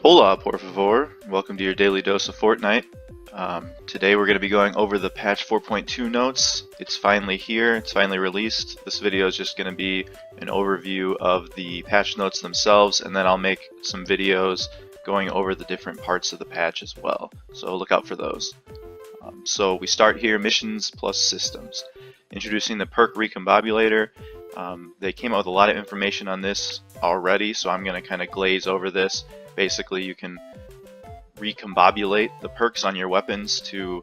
Hola, por favor. Welcome to your daily dose of Fortnite. Today we're going to be going over the patch 4.2 notes. It's finally here, it's finally released. This video is just going to be an overview of the patch notes themselves, and then I'll make some videos going over the different parts of the patch as well. So look out for those. So we start here, missions plus systems. Introducing the PERK recombobulator. They came out with a lot of information on this already, so I'm going to kind of glaze over this. Basically, you can recombobulate the perks on your weapons to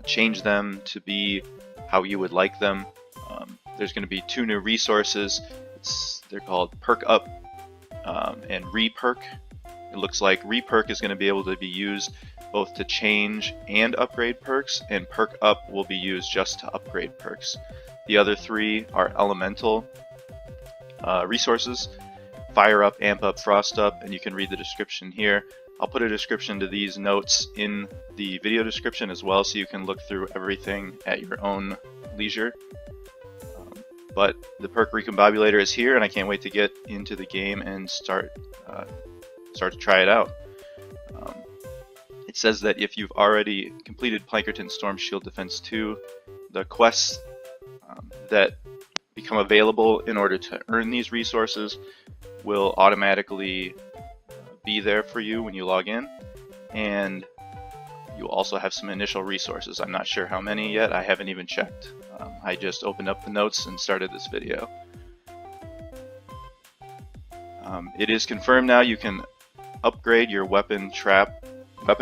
change them to be how you would like them. There's going to be two new resources. They're called PERK-UP and RE-PERK. It looks like RE-PERK is going to be able to be used both to change and upgrade perks, and PERK-UP will be used just to upgrade perks. The other three are elemental resources: Fire Up, Amp Up, Frost Up, and you can read the description here. I'll put a description to these notes in the video description as well, so you can look through everything at your own leisure. But the PERK recombobulator is here, and I can't wait to get into the game and start to try it out. It says that if you've already completed Plankerton Storm Shield Defense 2, the quests that become available in order to earn these resources will automatically be there for you when you log in, and you also have some initial resources. I'm not sure how many yet, I haven't even checked. I just opened up the notes and started this video. It is confirmed now you can upgrade your weapon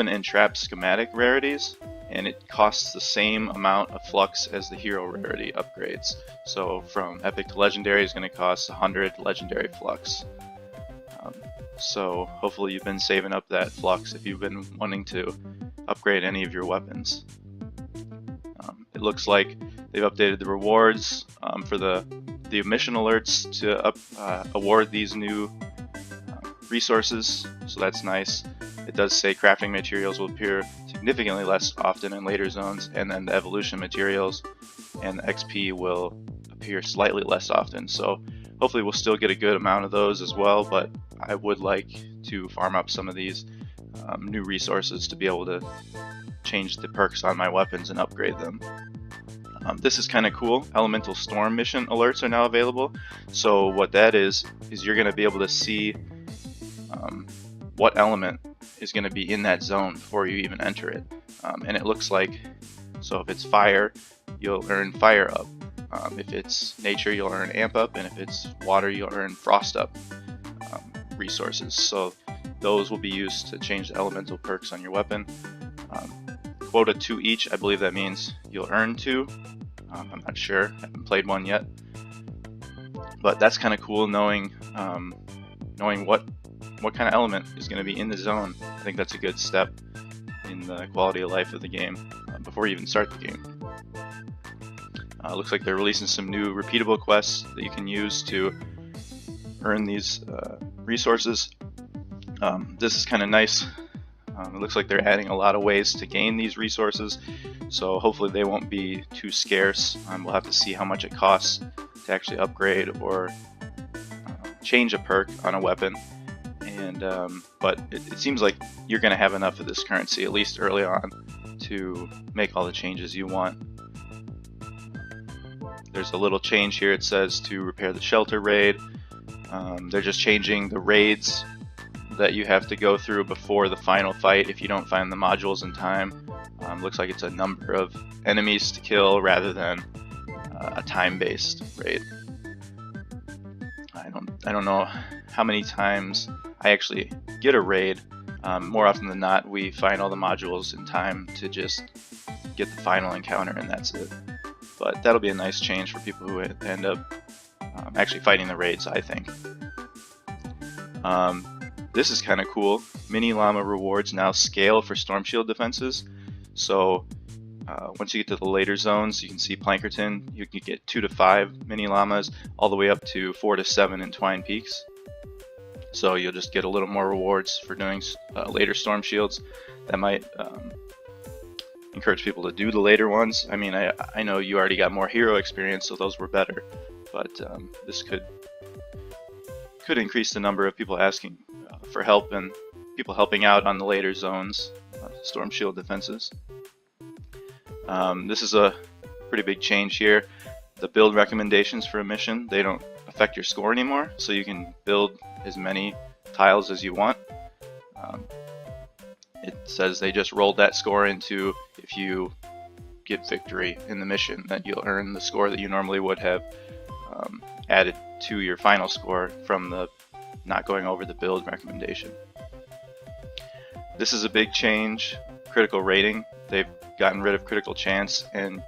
and trap schematic rarities, and it costs the same amount of flux as the hero rarity upgrades. So from epic to legendary is going to cost 100 legendary flux. So hopefully you've been saving up that flux if you've been wanting to upgrade any of your weapons. It looks like they've updated the rewards for the mission alerts to award these new resources, so that's nice. It does say crafting materials will appear significantly less often in later zones, and then the evolution materials and the XP will appear slightly less often. So hopefully we'll still get a good amount of those as well, but I would like to farm up some of these new resources to be able to change the perks on my weapons and upgrade them. This is kind of cool. Elemental Storm mission alerts are now available. So what that is you're going to be able to see what element is going to be in that zone before you even enter it. And it looks like, so if it's fire, you'll earn Fire Up. If it's nature, you'll earn Amp Up, and if it's water, you'll earn Frost Up resources. So those will be used to change the elemental perks on your weapon. Quota 2 each, I believe that means you'll earn 2. I'm not sure, I haven't played one yet. But that's kind of cool, knowing what kind of element is going to be in the zone. I think that's a good step in the quality of life of the game before you even start the game. Looks like they're releasing some new repeatable quests that you can use to earn these resources. This is kind of nice. It looks like they're adding a lot of ways to gain these resources, so hopefully they won't be too scarce. We'll have to see how much it costs to actually upgrade or change a perk on a weapon. But it seems like you're going to have enough of this currency, at least early on, to make all the changes you want. There's a little change here. It says to repair the shelter raid. They're just changing the raids that you have to go through before the final fight if you don't find the modules in time. Looks like it's a number of enemies to kill rather than a time-based raid. I don't know how many times I actually get a raid. More often than not, we find all the modules in time to just get the final encounter, and that's it. But that'll be a nice change for people who end up actually fighting the raids, I think. This is kind of cool. Mini Llama rewards now scale for Storm Shield defenses. So once you get to the later zones, you can see Plankerton, you can get 2 to 5 Mini Llamas, all the way up to 4 to 7 in Twine Peaks. So you'll just get a little more rewards for doing later Storm Shields. That might encourage people to do the later ones. I mean, I know you already got more hero experience, so those were better, but this could increase the number of people asking for help and people helping out on the later zones, storm shield defenses. This is a pretty big change here. The build recommendations for a mission, they don't affect your score anymore, so you can build as many tiles as you want. It says they just rolled that score into if you get victory in the mission, that you'll earn the score that you normally would have added to your final score from the not going over the build recommendation. This is a big change. Critical rating. They've gotten rid of critical chance and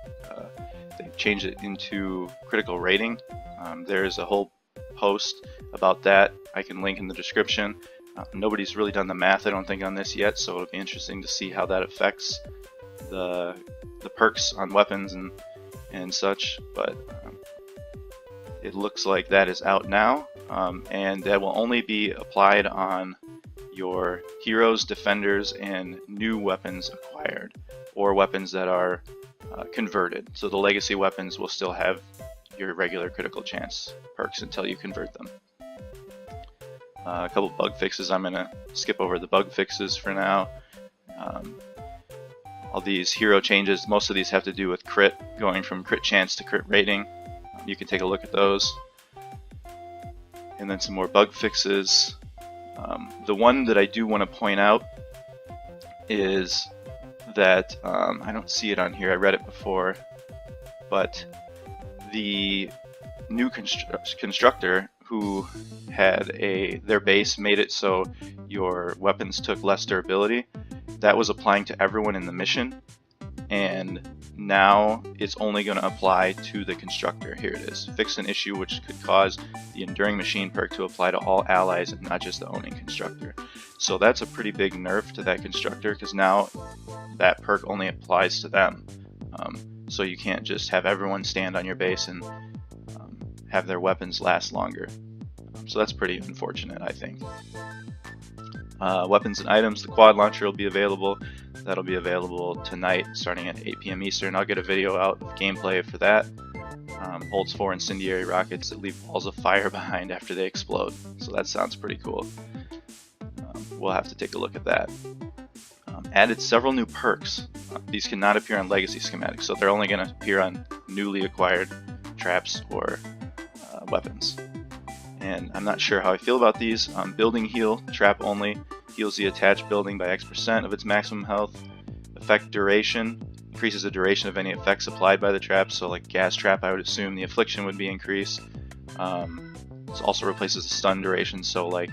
they've changed it into critical rating. There's a whole post about that I can link in the description. Nobody's really done the math, I don't think, on this yet, so it'll be interesting to see how that affects the perks on weapons and such, but it looks like that is out now, and that will only be applied on your heroes, defenders, and new weapons acquired, or weapons that are converted. So the legacy weapons will still have your regular critical chance perks until you convert them. A couple bug fixes. I'm going to skip over the bug fixes for now. All these hero changes, most of these have to do with crit, going from crit chance to crit rating. You can take a look at those. And then some more bug fixes. The one that I do want to point out is that, I don't see it on here, I read it before, but the new constructor who had their base made it so your weapons took less durability, that was applying to everyone in the mission, and now it's only going to apply to the constructor. Here it is. Fix an issue which could cause the enduring machine perk to apply to all allies and not just the owning constructor. So that's a pretty big nerf to that constructor, because now that perk only applies to them. So you can't just have everyone stand on your base and have their weapons last longer. So that's pretty unfortunate, I think. Weapons and items, the quad launcher will be available. That'll be available tonight starting at 8 p.m. Eastern. I'll get a video out of gameplay for that. Holds 4 incendiary rockets that leave balls of fire behind after they explode. So that sounds pretty cool. We'll have to take a look at that. Added several new perks. These cannot appear on legacy schematics, so they're only going to appear on newly acquired traps or weapons. And I'm not sure how I feel about these. Building heal, trap only, heals the attached building by X% of its maximum health. Effect duration, increases the duration of any effects applied by the trap, so like gas trap, I would assume the affliction would be increased. This also replaces the stun duration, so like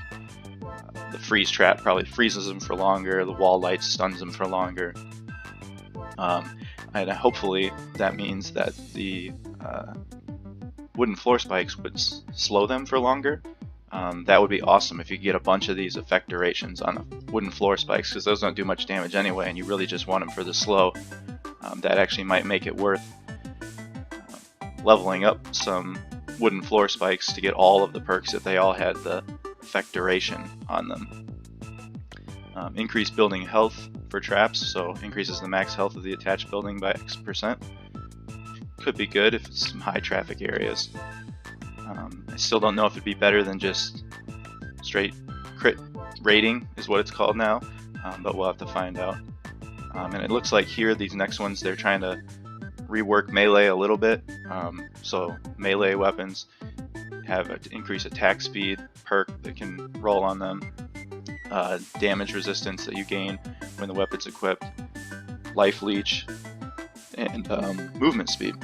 the freeze trap probably freezes them for longer, the wall light stuns them for longer. And hopefully that means that the wooden floor spikes would slow them for longer. That would be awesome if you get a bunch of these effect durations on wooden floor spikes, because those don't do much damage anyway, and you really just want them for the slow. That actually might make it worth leveling up some wooden floor spikes to get all of the perks if they all had the effect duration on them. Increased building health for traps, so increases the max health of the attached building by X%. Could be good if it's some high traffic areas. I still don't know if it'd be better than just straight crit rating is what it's called now, but we'll have to find out. And it looks like here these next ones they're trying to rework melee a little bit. So melee weapons have an increased attack speed perk that can roll on them, damage resistance that you gain when the weapon's equipped, life leech, and movement speed.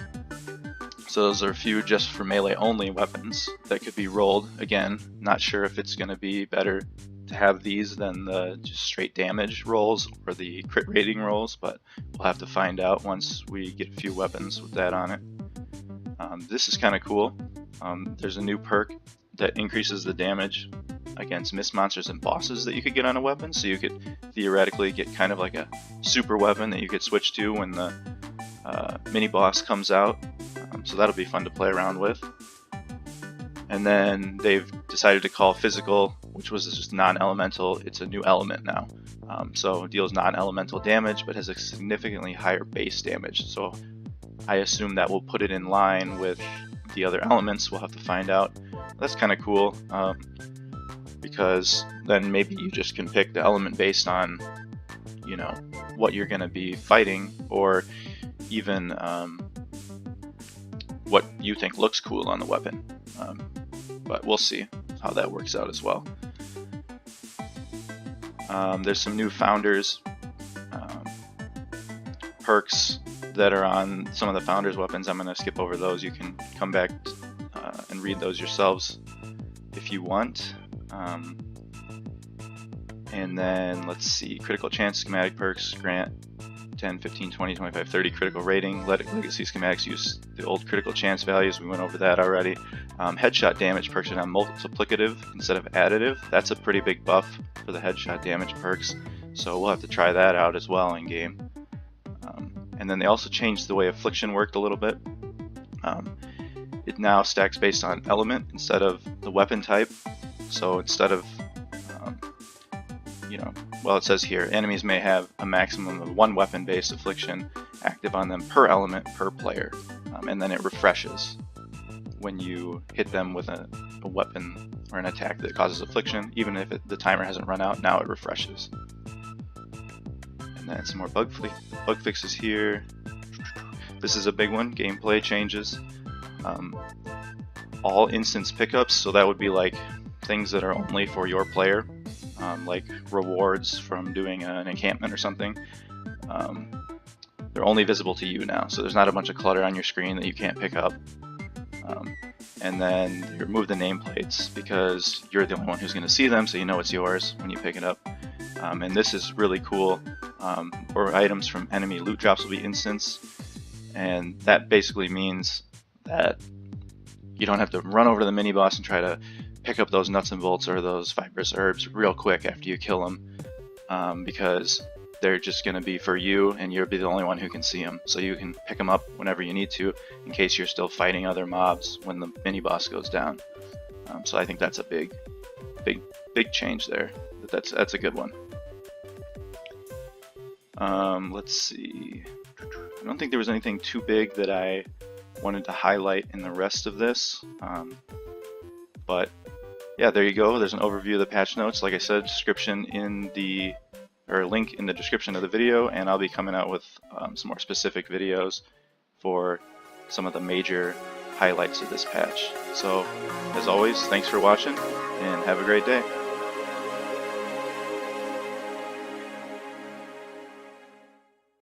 So those are a few just for melee only weapons that could be rolled. Again, not sure if it's going to be better to have these than the just straight damage rolls or the crit rating rolls, but we'll have to find out once we get a few weapons with that on it. This is kind of cool. There's a new perk that increases the damage against mist monsters and bosses that you could get on a weapon, so you could theoretically get kind of like a super weapon that you could switch to when the mini boss comes out. So that'll be fun to play around with. And then they've decided to call physical which was just non-elemental. It's a new element now. So deals non-elemental damage, but has a significantly higher base damage. So I assume that will put it in line with the other elements. We'll have to find out. That's kind of cool, because then maybe you just can pick the element based on, you know, what you're going to be fighting, or even what you think looks cool on the weapon. But we'll see how that works out as well. There's some new founders perks that are on some of the founders weapons. I'm going to skip over those. You can come back and read those yourselves if you want. And then let's see, critical chance schematic perks grant 10, 15, 20, 25, 30 critical rating. Legacy schematics use the old critical chance values. We went over that already. Headshot damage perks are now multiplicative instead of additive. That's a pretty big buff for the headshot damage perks, so we'll have to try that out as well in game. And then they also changed the way affliction worked a little bit. It now stacks based on element instead of the weapon type. So instead of well, it says here, enemies may have a maximum of 1 weapon-based affliction active on them per element per player, and then it refreshes when you hit them with a weapon or an attack that causes affliction. Even if the timer hasn't run out, now it refreshes. And then some more bug fixes here. This is a big one, gameplay changes. All instance pickups, so that would be like things that are only for your player. Like rewards from doing an encampment or something, they're only visible to you now, so there's not a bunch of clutter on your screen that you can't pick up. And then you remove the nameplates because you're the only one who's going to see them, so you know it's yours when you pick it up. And this is really cool, or items from enemy loot drops will be instance, and that basically means that you don't have to run over to the mini boss and try to pick up those nuts and bolts or those fibrous herbs real quick after you kill them, because they're just going to be for you and you'll be the only one who can see them. So you can pick them up whenever you need to in case you're still fighting other mobs when the mini boss goes down. So I think that's a big change there. That's a good one. Let's see. I don't think there was anything too big that I wanted to highlight in the rest of this. But yeah, there you go. There's an overview of the patch notes. Like I said, link in the description of the video, and I'll be coming out with some more specific videos for some of the major highlights of this patch. So, as always, thanks for watching, and have a great day.